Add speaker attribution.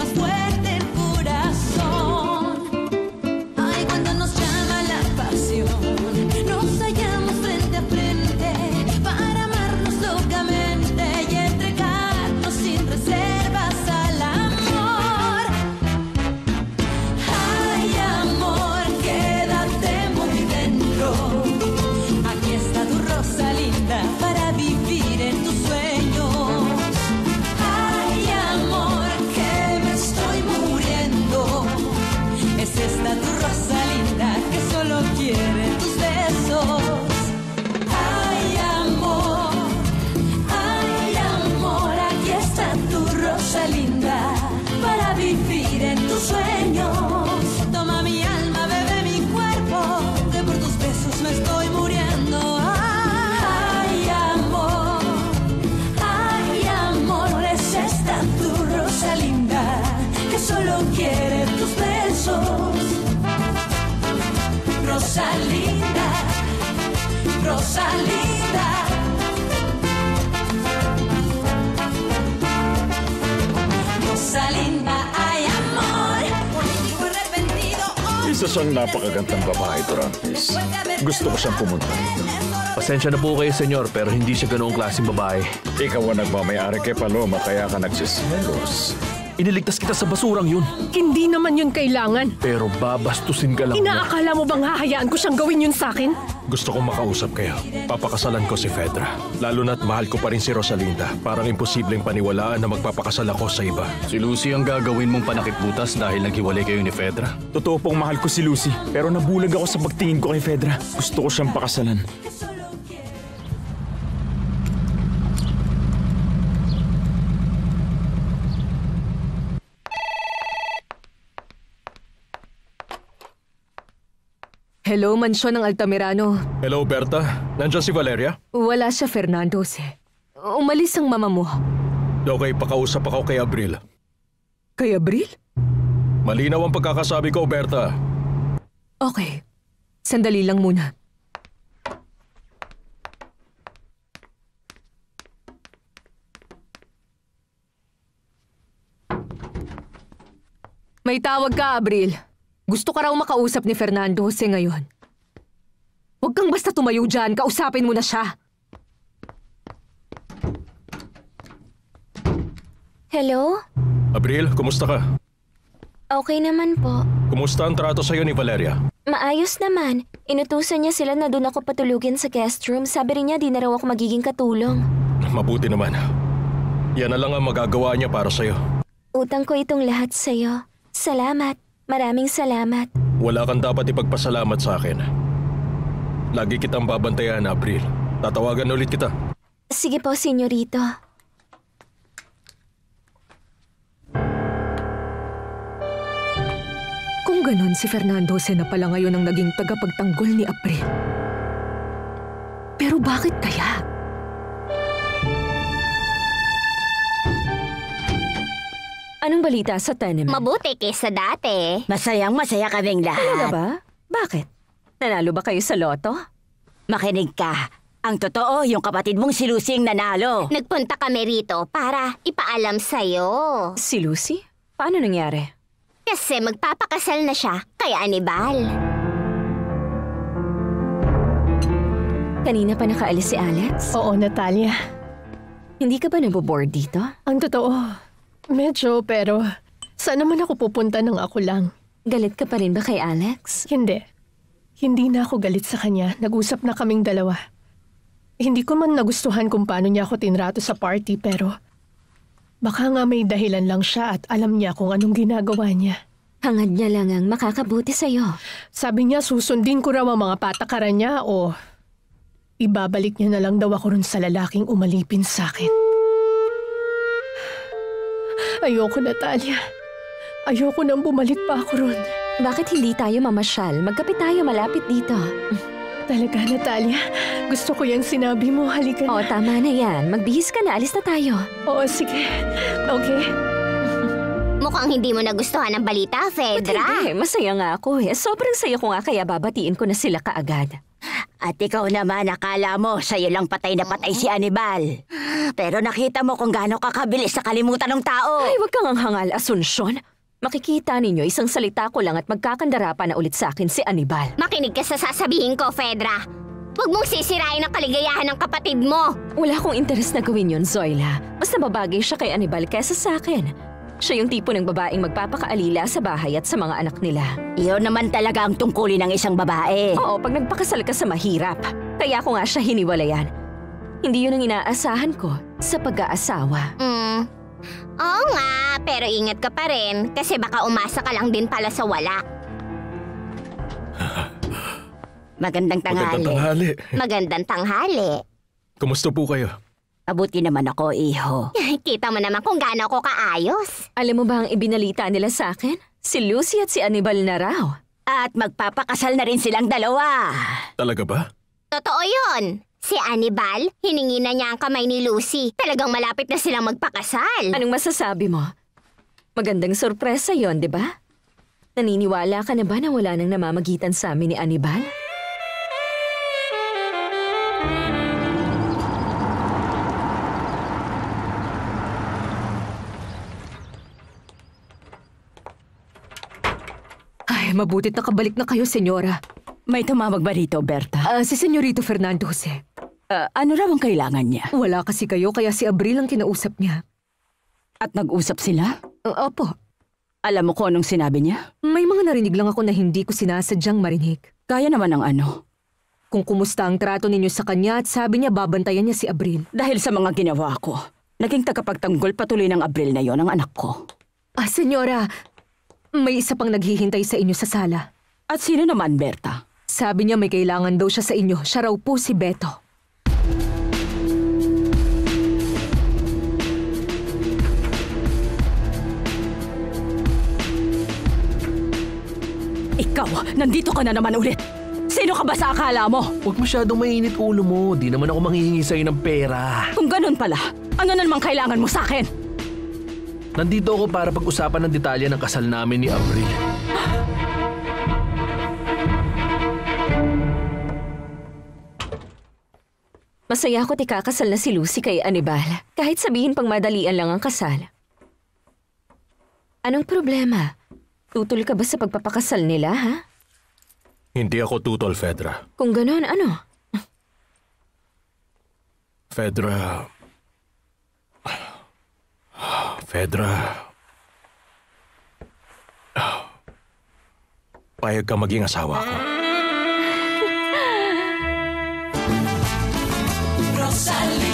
Speaker 1: más fuerte el corazón. Ay, cuando nos llama la pasión, nos hallamos frente a frente para amarnos locamente y entregarnos sin reservas al amor. Ay, amor, quédate muy dentro. Aquí está tu rosa linda para vivir en tus sueños. Ay, amor, que me estoy muriendo. Es esta tu rosa linda que solo quiere tus besos. Ay, amor, aquí está tu rosa linda para vivir en tus sueños. Toma mi alma, bebe mi cuerpo, que por tus besos me estoy muriendo. Ay, amor, es esta tu rosa linda que solo quiere tus besos. Rosalinda, Rosalinda. Rosalinda, ay amor, político arrepentido.
Speaker 2: Isa siyang napakagandang babae, Dorantes. Gusto ko siyang pumunta rito.
Speaker 3: Pasensya na po kayo, senyor, pero hindi siya ganoong klaseng babae.
Speaker 2: Ikaw ang nagmamayari kay Paloma kaya ka nagsisimelos.
Speaker 3: Iniligtas kita sa basurang yun.
Speaker 4: Hindi naman yun kailangan.
Speaker 3: Pero babastusin ka lang niya.
Speaker 4: Inaakala mo bang hahayaan ko siyang gawin yun sa akin?
Speaker 5: Gusto kong makausap kayo. Papakasalan ko si Fedra. Lalo na't mahal ko pa rin si Rosalinda. Parang imposibleng paniwalaan na magpapakasal ako sa iba.
Speaker 6: Si Lucy ang gagawin mong panakitbutas dahil naghiwalay kayo ni Fedra?
Speaker 2: Totoo pong mahal ko si Lucy, pero nabulag ako sa pagtingin ko kay Fedra. Gusto ko siyang pakasalan.
Speaker 4: Hello, mansyon ng Altamirano.
Speaker 5: Hello, Berta. Nandiyan si Valeria?
Speaker 4: Wala siya, Fernando. Umalis ang mama mo.
Speaker 5: Okay, pakausap ako kay Abril.
Speaker 4: Kay Abril?
Speaker 5: Malinaw ang pagkakasabi ko, Berta.
Speaker 4: Okay. Sandali lang muna. May tawag ka, Abril. Gusto ka raw makausap ni Fernando Jose ngayon. Huwag kang basta tumayo dyan. Kausapin mo na siya.
Speaker 7: Hello?
Speaker 5: Abril, kumusta ka?
Speaker 7: Okay naman po.
Speaker 5: Kumusta ang trato sa'yo ni Valeria?
Speaker 7: Maayos naman. Inutusan niya sila na doon ako patulugin sa guest room. Sabi rin niya di na raw ako magiging katulong.
Speaker 5: Mabuti naman. Yan na lang ang magagawa niya para sa'yo.
Speaker 7: Utang ko itong lahat sa'yo. Salamat. Maraming salamat.
Speaker 5: Wala kang dapat ipagpasalamat sa akin. Lagi kitang babantayan, Abril. Tatawagan ulit kita.
Speaker 7: Sige po, senyorito.
Speaker 4: Kung ganon, si Fernando Jose na pala ngayon ang naging tagapagtanggol ni Abril. Pero bakit kaya? Anong balita sa tenement?
Speaker 8: Mabuti kaysa dati.
Speaker 9: Masayang-masaya kaming lahat.
Speaker 4: Talaga ba? Bakit? Nanalo ba kayo sa loto?
Speaker 9: Makinig ka. Ang totoo, yung kapatid mong si Lucy ang nanalo.
Speaker 8: Nagpunta kami rito para ipaalam sa'yo.
Speaker 4: Si Lucy? Paano nangyari?
Speaker 8: Kasi magpapakasal na siya kay Anibal.
Speaker 7: Kanina pa nakaalis si Alex?
Speaker 4: Oo, Natalia.
Speaker 7: Hindi ka ba naboboard dito?
Speaker 4: Ang totoo, medyo, pero saan naman ako pupunta ng ako lang?
Speaker 7: Galit ka pa rin ba kay Alex?
Speaker 4: Hindi. Hindi na ako galit sa kanya. Nag-usap na kaming dalawa. Hindi ko man nagustuhan kung paano niya ako tinrato sa party, pero baka nga may dahilan lang siya at alam niya kung anong ginagawa niya.
Speaker 7: Hangad niya lang ang makakabuti sa'yo.
Speaker 4: Sabi niya susundin ko raw ang mga patakaran niya o ibabalik niya na lang daw ako ron sa lalaking umalipin sa akin. Ayoko, Natalia. Ayoko nang bumalik pa ako ron.
Speaker 7: Bakit hindi tayo mamasyal? Magkapit tayo malapit dito.
Speaker 4: Talaga, Natalia. Gusto ko yung sinabi mo. Halika na.
Speaker 7: Oo, tama na yan. Magbihis ka na. Alis na tayo.
Speaker 4: Oo, sige. Okay.
Speaker 8: Mukhang hindi mo nagustuhan ang balita, Fedra.
Speaker 7: Ba't hindi? Masaya nga ako eh. Sobrang saya ko nga kaya babatiin ko na sila kaagad.
Speaker 9: At ikaw naman, akala mo, sa'yo lang patay na patay si Anibal. Pero nakita mo kung gaano kakabilis sa kalimutan ng tao.
Speaker 10: Ay, wag kang ang hangal, Asunsyon. Makikita ninyo, isang salita ko lang at magkakandara pa na ulit sa akin si Anibal.
Speaker 8: Makinig ka sa sasabihin ko, Fedra. Huwag mong sisirain ang kaligayahan ng kapatid mo.
Speaker 10: Wala akong interes na gawin yun, Zoila. Mas nababagay siya kay Anibal kesa sa akin. Siya yung tipo ng babaeng magpapakaalila sa bahay at sa mga anak nila.
Speaker 9: Iyon naman talaga ang tungkulin ng isang babae.
Speaker 10: Oo, pag nagpakasal ka sa mahirap. Kaya ko nga siya hiniwalayan. Hindi yun ang inaasahan ko sa pag-aasawa.
Speaker 8: Oo nga, pero ingat ka pa rin kasi baka umasa ka lang din pala sa wala.
Speaker 9: Magandang tanghali.
Speaker 5: Magandang tanghali.
Speaker 8: Magandang tanghali.
Speaker 5: Kumusta po kayo?
Speaker 9: Mabuti naman ako, iho.
Speaker 8: Kita mo naman kung gaano ako kaayos.
Speaker 10: Alam mo ba ang ibinalita nila sa akin? Si Lucy at si Anibal na raw.
Speaker 9: At magpapakasal na rin silang dalawa.
Speaker 5: Talaga ba?
Speaker 8: Totoo yun. Si Anibal, hiningi na niya ang kamay ni Lucy. Talagang malapit na silang magpakasal.
Speaker 10: Anong masasabi mo? Magandang sorpresa yon, di ba? Naniniwala ka na ba na wala nang namamagitan sa amin ni Anibal? Ay, mabutit nakabalik na kayo, senyora.
Speaker 9: May tumawag ba rito, Berta?
Speaker 10: Si Senyorito Fernando Jose.
Speaker 9: Ano raw ang kailangan niya?
Speaker 10: Wala kasi kayo, kaya si Abril ang kinausap niya.
Speaker 9: At nag-usap sila?
Speaker 10: Opo.
Speaker 9: Alam mo kung anong sinabi niya?
Speaker 10: May mga narinig lang ako na hindi ko sinasadyang marinig.
Speaker 9: Kaya naman ang ano?
Speaker 10: Kung kumusta ang trato ninyo sa kanya at sabi niya babantayan niya si Abril.
Speaker 9: Dahil sa mga ginawa ko, naging tagapagtanggol patuloy ng Abril na yon ang anak ko.
Speaker 10: Senyora, may isa pang naghihintay sa inyo sa sala.
Speaker 9: At sino naman, Berta?
Speaker 10: Sabi niya may kailangan daw siya sa inyo. Siya raw po si Beto.
Speaker 9: Ikaw, nandito ka na naman ulit. Sino ka ba sa akala mo?
Speaker 3: Huwag masyadong mainit ulo mo. Di naman ako manghihingi sa'yo ng pera.
Speaker 9: Kung ganun pala, ano na namang kailangan mo sa akin?
Speaker 3: Nandito ako para pag-usapan ng detalye ng kasal namin ni Abril.
Speaker 10: Masaya ako't ikakasal na si Lucy kay Anibal. Kahit sabihin pang madalian lang ang kasal. Anong problema? Tutol ka ba sa pagpapakasal nila, ha?
Speaker 5: Hindi ako tutol, Fedra.
Speaker 10: Kung ganon, ano?
Speaker 5: Fedra... Payag ka maging asawa ko.
Speaker 1: Rosalie.